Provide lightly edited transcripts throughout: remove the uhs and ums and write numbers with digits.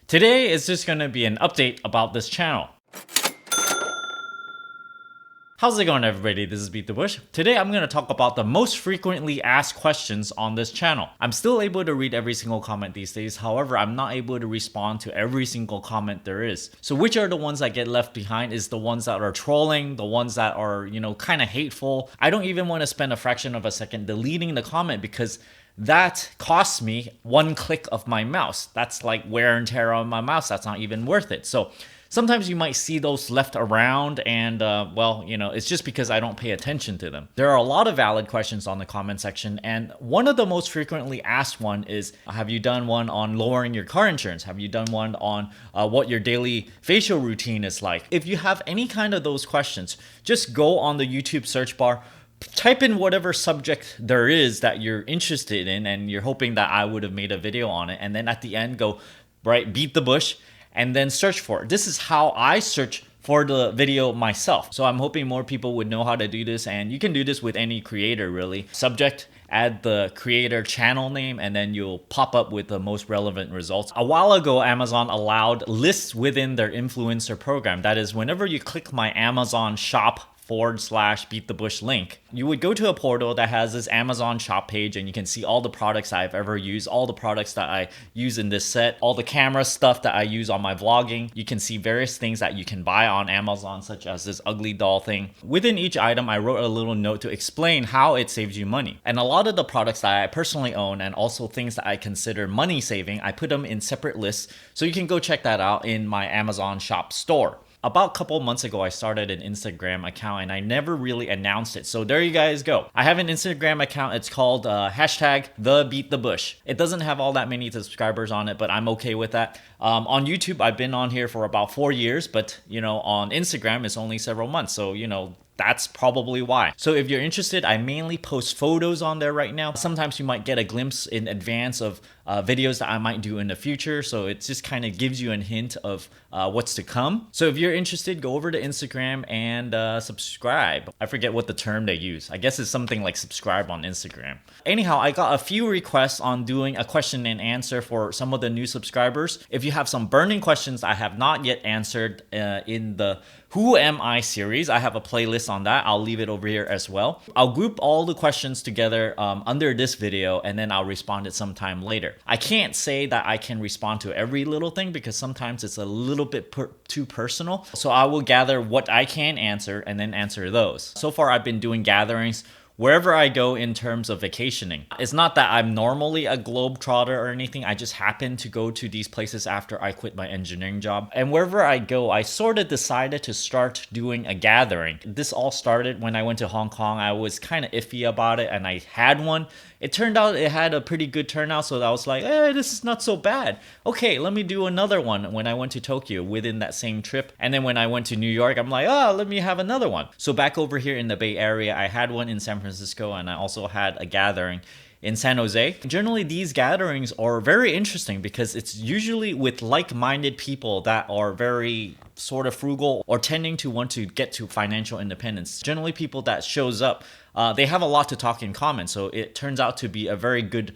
Today is just going to be an update about this channel. How's it going, everybody? This is BeatTheBush. Today I'm going to talk about the most frequently asked questions on this channel. I'm still able to read every single comment these days. However, I'm not able to respond to every single comment there is. So which are the ones that get left behind is the ones that are trolling, the ones that are, kind of hateful. I don't even want to spend a fraction of a second deleting the comment because that costs me one click of my mouse. That's like wear and tear on my mouse. That's not even worth it. So sometimes you might see those left around and, it's just because I don't pay attention to them. There are a lot of valid questions on the comment section, and one of the most frequently asked one is, have you done one on lowering your car insurance? Have you done one on what your daily facial routine is like? If you have any kind of those questions, just go on the YouTube search bar, type in whatever subject there is that you're interested in and you're hoping that I would have made a video on it, and then at the end go, right, beat the bush, and then search for it. This is how I search for the video myself. So I'm hoping more people would know how to do this, and you can do this with any creator really. Subject, add the creator channel name, and then you'll pop up with the most relevant results. A while ago, Amazon allowed lists within their influencer program. That is, whenever you click my Amazon shop /BeatTheBush link, you would go to a portal that has this Amazon shop page, and you can see all the products I've ever used, all the products that I use in this set, all the camera stuff that I use on my vlogging. You can see various things that you can buy on Amazon, such as this ugly doll thing. Within each item, I wrote a little note to explain how it saves you money. And a lot of the products that I personally own, and also things that I consider money saving, I put them in separate lists, so you can go check that out in my Amazon shop store. About a couple months ago, I started an Instagram account and I never really announced it. So there you guys go. I have an Instagram account. It's called #TheBeatTheBush. It doesn't have all that many subscribers on it, but I'm okay with that. On YouTube, I've been on here for about 4 years, but on Instagram, it's only several months. So, that's probably why. So if you're interested, I mainly post photos on there right now. Sometimes you might get a glimpse in advance of videos that I might do in the future. So it just kind of gives you a hint of what's to come. So if you're interested, go over to Instagram and subscribe. I forget what the term they use. I guess it's something like subscribe on Instagram. Anyhow, I got a few requests on doing a question and answer for some of the new subscribers. If you have some burning questions I have not yet answered in the Who Am I series, I have a playlist on that. I'll leave it over here as well. I'll group all the questions together under this video, and then I'll respond it sometime later. I can't say that I can respond to every little thing because sometimes it's a little bit too personal. So I will gather what I can answer and then answer those. So far, I've been doing gatherings wherever I go in terms of vacationing. It's not that I'm normally a globetrotter or anything. I just happen to go to these places after I quit my engineering job. And wherever I go, I sort of decided to start doing a gathering. This all started when I went to Hong Kong. I was kind of iffy about it and I had one. It turned out it had a pretty good turnout, so I was like, hey, this is not so bad. Okay, let me do another one when I went to Tokyo within that same trip. And then when I went to New York, I'm like, let me have another one. So back over here in the Bay Area, I had one in San Francisco, and I also had a gathering in San Jose. Generally, these gatherings are very interesting because it's usually with like-minded people that are very sort of frugal or tending to want to get to financial independence. Generally, people that shows up, they have a lot to talk in common, so it turns out to be a very good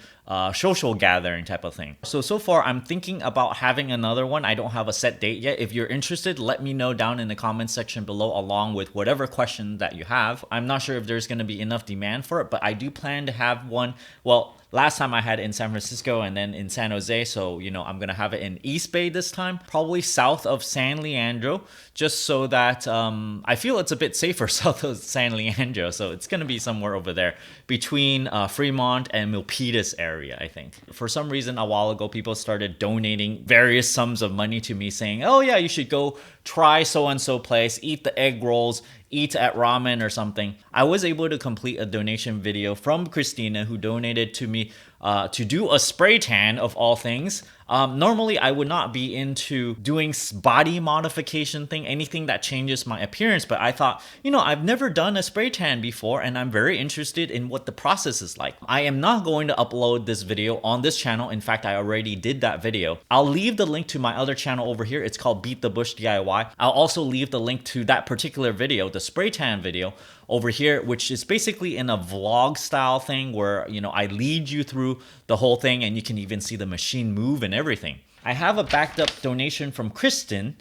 social gathering type of thing. So far, I'm thinking about having another one. I don't have a set date yet. If you're interested, let me know down in the comments section below along with whatever question that you have. I'm not sure if there's going to be enough demand for it, but I do plan to have one. Well, last time I had it in San Francisco and then in San Jose, so I'm gonna have it in East Bay this time, probably south of San Leandro, just so that I feel it's a bit safer south of San Leandro, so it's gonna be somewhere over there between Fremont and Milpitas area, I think. For some reason, a while ago, people started donating various sums of money to me saying, oh yeah, you should go try so-and-so place, eat the egg rolls, eat at ramen or something. I was able to complete a donation video from Christina, who donated to me to do a spray tan of all things. Normally, I would not be into doing body modification thing, anything that changes my appearance, but I thought, I've never done a spray tan before, and I'm very interested in what the process is like. I am not going to upload this video on this channel. In fact, I already did that video. I'll leave the link to my other channel over here. It's called Beat the Bush DIY. I'll also leave the link to that particular video, the spray tan video, over here, which is basically in a vlog style thing where, I lead you through the whole thing and you can even see the machine move and everything. I have a backed up donation from Kristen,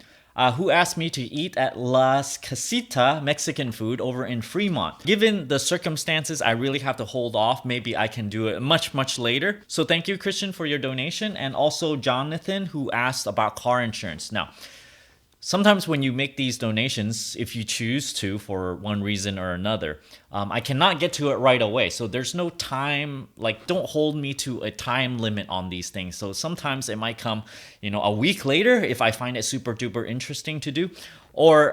who asked me to eat at Las Casitas Mexican food over in Fremont. Given the circumstances, I really have to hold off. Maybe I can do it much later. So thank you, Christian, for your donation. And also Jonathan, who asked about car insurance. Now, sometimes when you make these donations, if you choose to for one reason or another, I cannot get to it right away. So there's no time, like don't hold me to a time limit on these things. So sometimes it might come, a week later if I find it super duper interesting to do. Or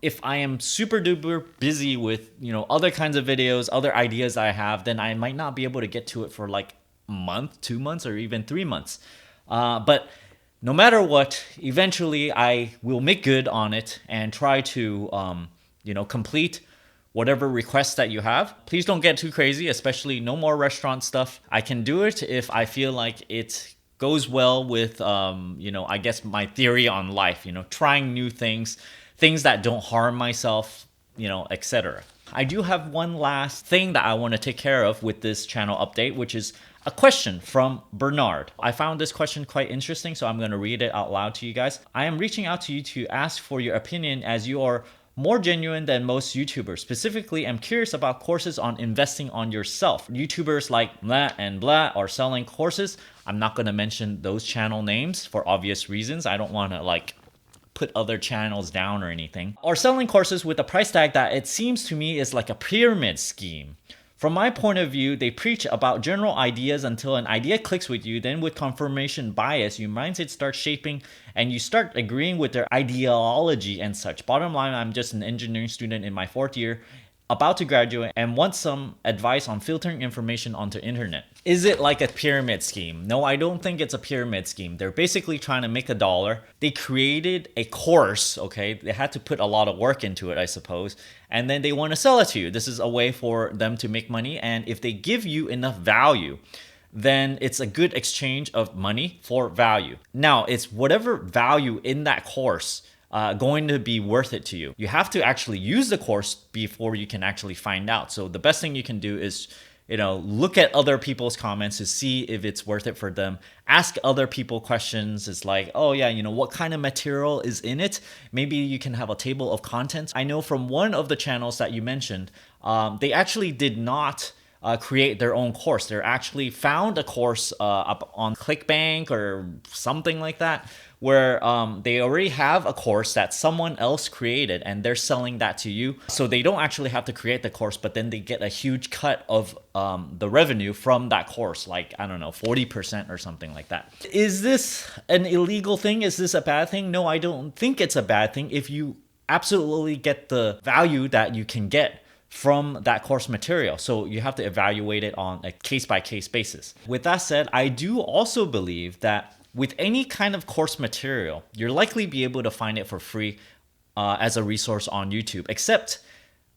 if I am super duper busy with, other kinds of videos, other ideas I have, then I might not be able to get to it for like a month, 2 months, or even 3 months. But no matter what, eventually I will make good on it and try to, complete whatever requests that you have. Please don't get too crazy, especially no more restaurant stuff. I can do it if I feel like it goes well with, I guess my theory on life, trying new things that don't harm myself, etc. I do have one last thing that I want to take care of with this channel update, which is a question from Bernard. I found this question quite interesting, so I'm going to read it out loud to you guys. I am reaching out to you to ask for your opinion as you are more genuine than most YouTubers. Specifically, I'm curious about courses on investing on yourself. YouTubers like blah and blah are selling courses. I'm not going to mention those channel names for obvious reasons. I don't want to put other channels down or anything. Or selling courses with a price tag that it seems to me is like a pyramid scheme. From my point of view, they preach about general ideas until an idea clicks with you. Then with confirmation bias, your mindset starts shaping and you start agreeing with their ideology and such. Bottom line, I'm just an engineering student in my 4th year, about to graduate, and want some advice on filtering information onto internet. Is it like a pyramid scheme? No, I don't think it's a pyramid scheme. They're basically trying to make a dollar. They created a course, okay? They had to put a lot of work into it, I suppose. And then they want to sell it to you. This is a way for them to make money. And if they give you enough value, then it's a good exchange of money for value. Now, it's whatever value in that course going to be worth it to you. You have to actually use the course before you can actually find out. So the best thing you can do is, look at other people's comments to see if it's worth it for them. Ask other people questions. It's like, oh yeah, what kind of material is in it? Maybe you can have a table of contents. I know from one of the channels that you mentioned, they actually did not create their own course. They actually found a course up on ClickBank or something like that, where they already have a course that someone else created and they're selling that to you. So they don't actually have to create the course, but then they get a huge cut of the revenue from that course, like, I don't know, 40% or something like that. Is this an illegal thing? Is this a bad thing? No, I don't think it's a bad thing if you absolutely get the value that you can get from that course material. So you have to evaluate it on a case-by-case basis. With that said, I do also believe that with any kind of course material, you're likely be able to find it for free as a resource on YouTube, except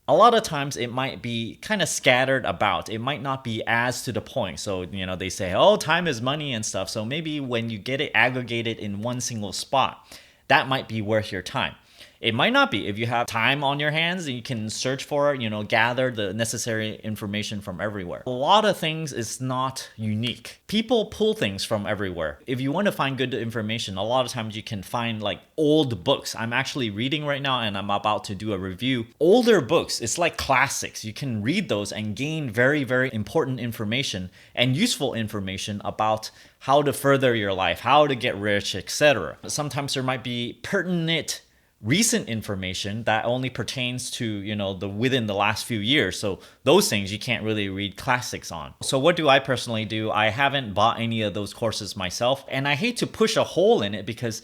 a lot of times it might be kind of scattered about. It might not be as to the point. So, they say, oh, time is money and stuff. So maybe when you get it aggregated in one single spot, that might be worth your time. It might not be. If you have time on your hands, you can search for it, gather the necessary information from everywhere. A lot of things is not unique. People pull things from everywhere. If you want to find good information, a lot of times you can find like old books. I'm actually reading right now and I'm about to do a review. Older books, it's like classics. You can read those and gain very, very important information and useful information about how to further your life, how to get rich, etc. Sometimes there might be pertinent recent information that only pertains to, the within the last few years. So those things you can't really read classics on. So what do I personally do? I haven't bought any of those courses myself, and I hate to push a hole in it because,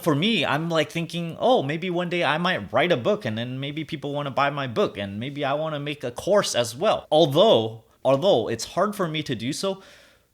for me, I'm like thinking, oh, maybe one day I might write a book and then maybe people want to buy my book and maybe I want to make a course as well. Although it's hard for me to do so,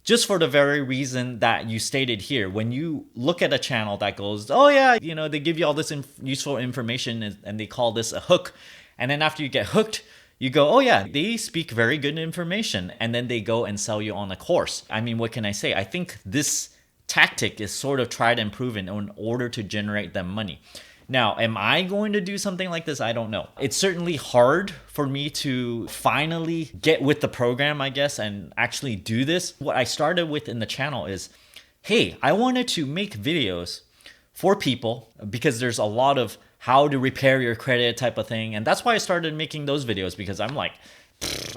just for the very reason that you stated here. When you look at a channel that goes, oh yeah, they give you all this useful information and they call this a hook. And then after you get hooked, you go, oh yeah, they speak very good information. And then they go and sell you on a course. I mean, what can I say? I think this tactic is sort of tried and proven in order to generate them money. Now, am I going to do something like this? I don't know. It's certainly hard for me to finally get with the program, I guess, and actually do this. What I started with in the channel is hey, I wanted to make videos for people because there's a lot of how to repair your credit type of thing. And that's why I started making those videos, because I'm like,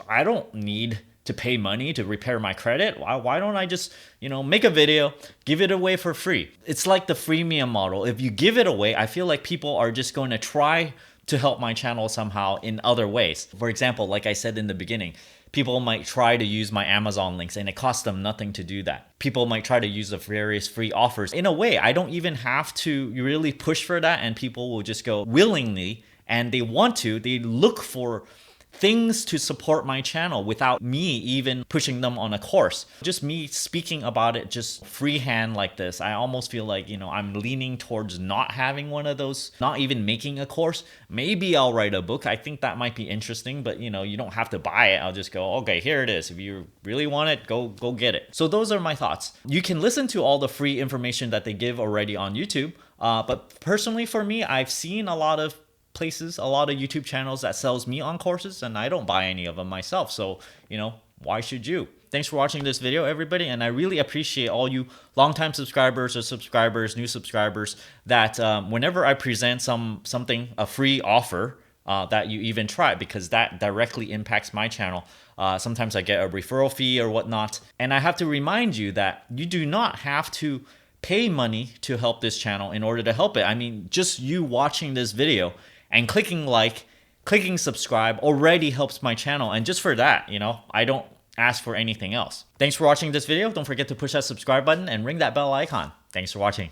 I don't need to pay money to repair my credit. Why don't I just, make a video, give it away for free? It's like the freemium model. If you give it away, I feel like people are just going to try to help my channel somehow in other ways. For example, like I said in the beginning, people might try to use my Amazon links and it costs them nothing to do that. People might try to use the various free offers. In a way, I don't even have to really push for that, and people will just go willingly, and they look for things to support my channel without me even pushing them on a course. Just me speaking about it just freehand like this, I almost feel like, I'm leaning towards not having one of those, not even making a course. Maybe I'll write a book. I think that might be interesting, but you don't have to buy it. I'll just go, okay, here it is. If you really want it, go get it. So those are my thoughts. You can listen to all the free information that they give already on YouTube. But personally for me, I've seen a lot of YouTube channels that sells me on courses, and I don't buy any of them myself. So, why should you? Thanks for watching this video, everybody. And I really appreciate all you longtime subscribers or subscribers, new subscribers, that whenever I present a free offer, that you even try, because that directly impacts my channel. Sometimes I get a referral fee or whatnot. And I have to remind you that you do not have to pay money to help this channel in order to help it. I mean, just you watching this video and clicking subscribe already helps my channel. And just for that, I don't ask for anything else. Thanks for watching this video. Don't forget to push that subscribe button and ring that bell icon. Thanks for watching.